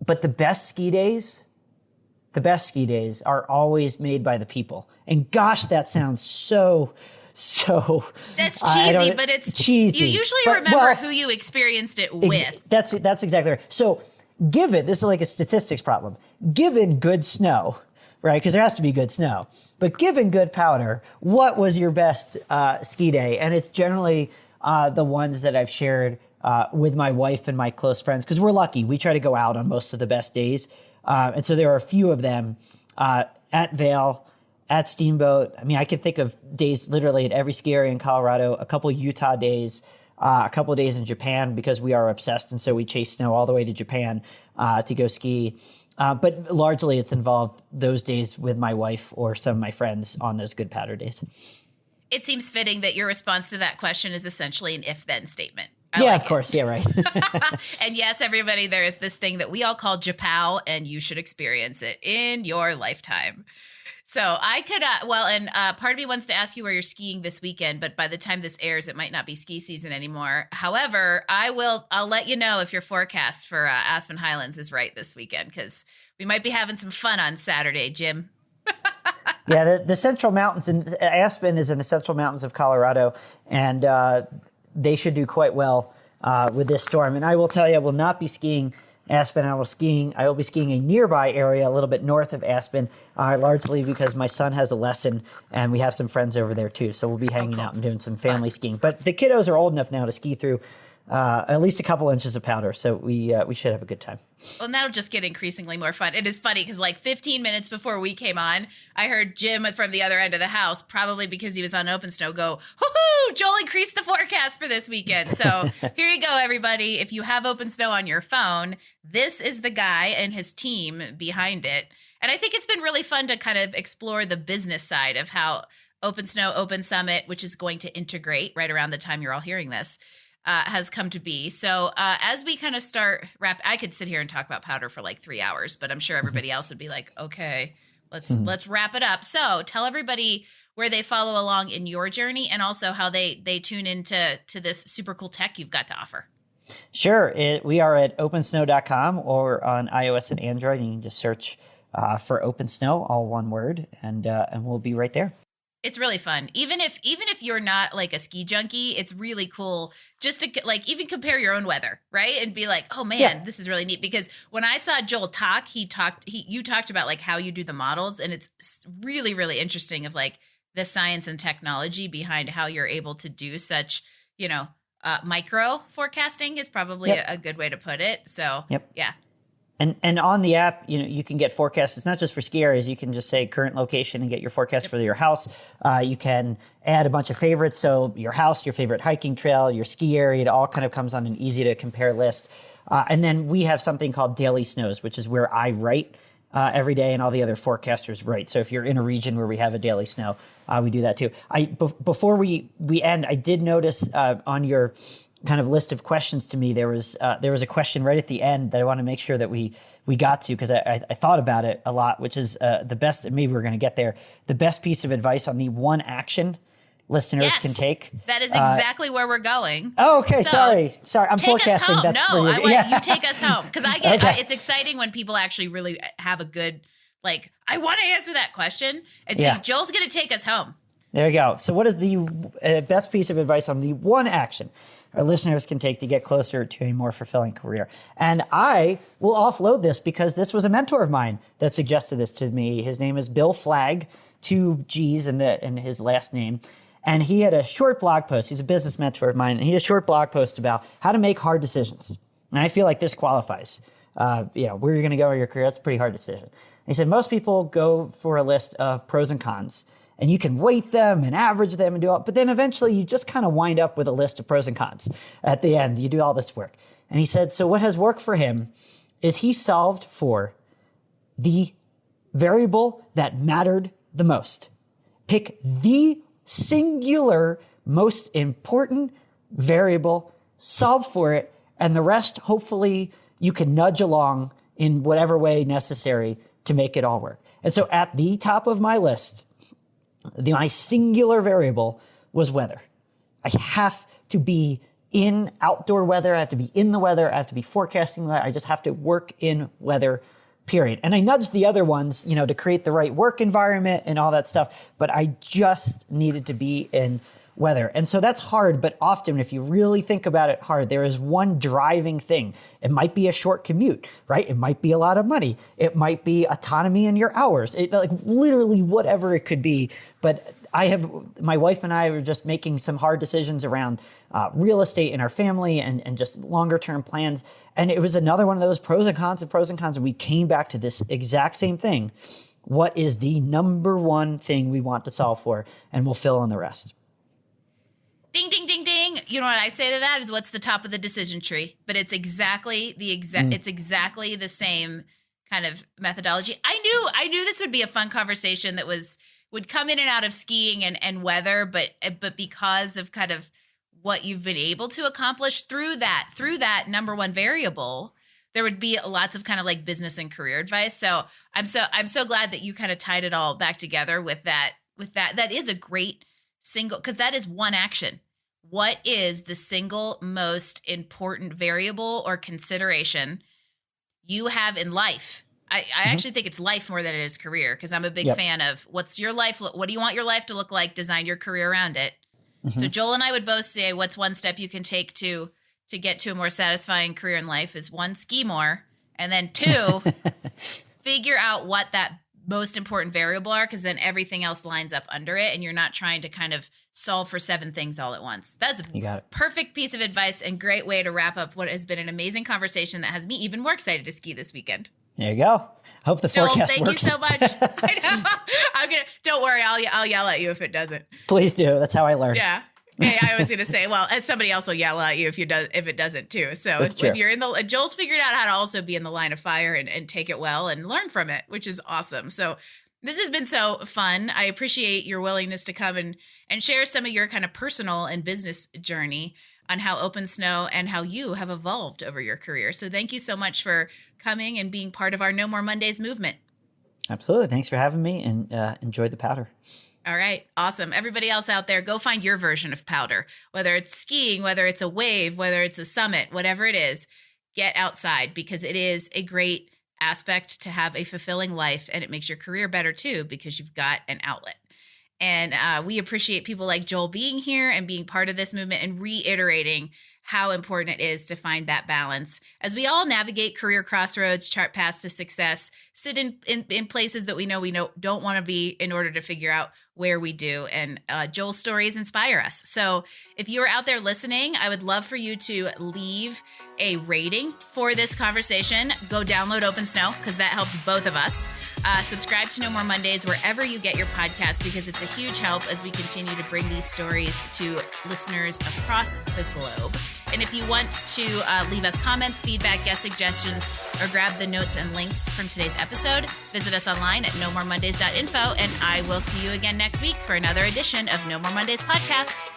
but the best ski days are always made by the people. And gosh, that sounds so that's cheesy, but it's cheesy. You usually remember who you experienced it with. That's exactly right. So this is like a statistics problem. Given good snow, right? Because there has to be good snow. But given good powder, what was your best ski day? And it's generally the ones that I've shared with my wife and my close friends, because we're lucky. We try to go out on most of the best days. And so there are a few of them at Vail, at Steamboat. I mean, I can think of days literally at every ski area in Colorado, a couple Utah days, a couple of days in Japan because we are obsessed. And so we chase snow all the way to Japan to go ski. But largely it's involved those days with my wife or some of my friends on those good powder days. It seems fitting that your response to that question is essentially an if-then statement. Of course. Yeah, right. And yes, everybody, there is this thing that we all call Japow, and you should experience it in your lifetime. So I could, part of me wants to ask you where you're skiing this weekend, but by the time this airs, it might not be ski season anymore. However, I'll let you know if your forecast for Aspen Highlands is right this weekend, because we might be having some fun on Saturday, Jim. Yeah, the Central Mountains, and Aspen is in the Central Mountains of Colorado, and they should do quite well with this storm. And I will tell you, I will not be skiing Aspen. I will be skiing a nearby area a little bit north of Aspen, largely because my son has a lesson and we have some friends over there too. So we'll be hanging out and doing some family skiing. But the kiddos are old enough now to ski through at least a couple inches of powder. So we should have a good time. Well, and that'll just get increasingly more fun. It is funny because 15 minutes before we came on, I heard Jim from the other end of the house, probably because he was on OpenSnow, go, hoo-hoo, Joel increased the forecast for this weekend. So here you go, everybody. If you have OpenSnow on your phone, this is the guy and his team behind it. And I think it's been really fun to kind of explore the business side of how OpenSnow Open Summit, which is going to integrate right around the time you're all hearing this, has come to be. So as we kind of start I could sit here and talk about powder for 3 hours, but I'm sure everybody else would be like, okay, let's wrap it up. So tell everybody where they follow along in your journey and also how they tune into this super cool tech you've got to offer. Sure. We are at opensnow.com or on iOS and Android. You can just search for OpenSnow, all one word, and we'll be right there. It's really fun. Even if you're not a ski junkie, it's really cool just to even compare your own weather, right? And be like, oh man, This is really neat. Because when I saw Joel talk, you talked about how you do the models, and it's really, really interesting of the science and technology behind how you're able to do such, micro forecasting is probably a good way to put it. So yeah. And on the app, you can get forecasts. It's not just for ski areas. You can just say current location and get your forecast for your house. You can add a bunch of favorites. So your house, your favorite hiking trail, your ski area, it all kind of comes on an easy to compare list. And then we have something called Daily Snows, which is where I write every day and all the other forecasters write. So if you're in a region where we have a daily snow, we do that too. Before we end, I did notice on your kind of list of questions to me, there was a question right at the end that I want to make sure that we got to, because I thought about it a lot, which is the best, maybe we're going to get there, the best piece of advice on the one action listeners can take. That is exactly where we're going. Oh, okay. So, sorry. I'm take forecasting. us home. That's No, where I want you take us home, because I get Okay. it's exciting when people actually really have a good, like, I want to answer that question. And so Joel's going to take us home. There you go. So what is the best piece of advice on the one action our listeners can take to get closer to a more fulfilling career? And I will offload this because this was a mentor of mine that suggested this to me. His name is Bill Flagg, 2 G's in his last name. And he had a short blog post. He's a business mentor of mine. And he had a short blog post about how to make hard decisions. And I feel like this qualifies. Where you're going to go in your career, that's a pretty hard decision. And he said, most people go for a list of pros and cons. And you can weight them and average them and do all, but then eventually you just kind of wind up with a list of pros and cons at the end. You do all this work. And he said, so what has worked for him is he solved for the variable that mattered the most. Pick the singular most important variable, solve for it, and the rest, hopefully, you can nudge along in whatever way necessary to make it all work. And so at the top of my list, my singular variable was weather. I have to be in outdoor weather. I have to be in the weather. I have to be forecasting weather. I just have to work in weather, period. And I nudged the other ones, to create the right work environment and all that stuff. But I just needed to be in weather. And so that's hard. But often, if you really think about it hard, there is one driving thing. It might be a short commute, right? It might be a lot of money. It might be autonomy in your hours. Literally whatever it could be. But my wife and I were just making some hard decisions around real estate in our family and just longer term plans. And it was another one of those pros and cons. And we came back to this exact same thing. What is the number one thing we want to solve for? And we'll fill in the rest. Ding, ding, ding, ding. You know what I say to that is, what's the top of the decision tree? But it's exactly it's exactly the same kind of methodology. I knew this would be a fun conversation that would come in and out of skiing and weather, but because of kind of what you've been able to accomplish through that number one variable, there would be lots of kind of like business and career advice. So I'm so glad that you kind of tied it all back together with that. That is a great single, because that is one action. What is the single most important variable or consideration you have in life? I actually think it's life more than it is career, because I'm a big fan of what's your life. What do you want your life to look like? Design your career around it. So Joel and I would both say, what's one step you can take to get to a more satisfying career in life is 1, ski more. And then 2, figure out what that most important variable are, because then everything else lines up under it, and you're not trying to kind of solve for 7 things all at once. That's a perfect piece of advice and great way to wrap up what has been an amazing conversation that has me even more excited to ski this weekend. There you go. Hope the forecast thank works. you so much. I know. Don't worry. I'll yell at you if it doesn't. Please do. That's how I learn. Yeah. Hey, I was going to say, well, somebody else will yell at you if it doesn't too. So if you're Joel's figured out how to also be in the line of fire and take it well and learn from it, which is awesome. So this has been so fun. I appreciate your willingness to come and share some of your kind of personal and business journey on how OpenSnow and how you have evolved over your career. So thank you so much for coming and being part of our No More Mondays movement. Absolutely. Thanks for having me, and enjoy the powder. All right. Awesome. Everybody else out there, go find your version of powder, whether it's skiing, whether it's a wave, whether it's a summit, whatever it is, get outside, because it is a great aspect to have a fulfilling life, and it makes your career better too, because you've got an outlet. And we appreciate people like Joel being here and being part of this movement and reiterating how important it is to find that balance as we all navigate career crossroads, chart paths to success, sit in places that we know don't want to be in order to figure out where we do. And Joel's stories inspire us. So if you are out there listening, I would love for you to leave a rating for this conversation. Go download OpenSnow, because that helps both of us. Subscribe to No More Mondays wherever you get your podcast, because it's a huge help as we continue to bring these stories to listeners across the globe. And if you want to leave us comments, feedback, guest suggestions, or grab the notes and links from today's episode, visit us online at nomoremondays.info, and I will see you again next week for another edition of No More Mondays podcast.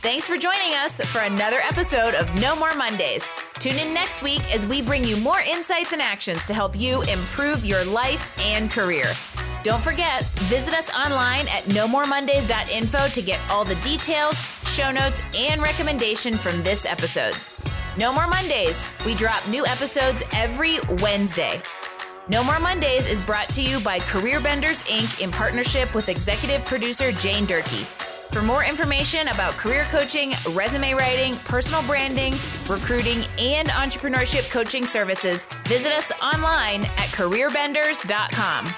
Thanks for joining us for another episode of No More Mondays. Tune in next week as we bring you more insights and actions to help you improve your life and career. Don't forget, visit us online at nomoremondays.info to get all the details, show notes, and recommendation from this episode. No More Mondays. We drop new episodes every Wednesday. No More Mondays is brought to you by Career Benders, Inc. in partnership with executive producer Jane Durkee. For more information about career coaching, resume writing, personal branding, recruiting, and entrepreneurship coaching services, visit us online at careerbenders.com.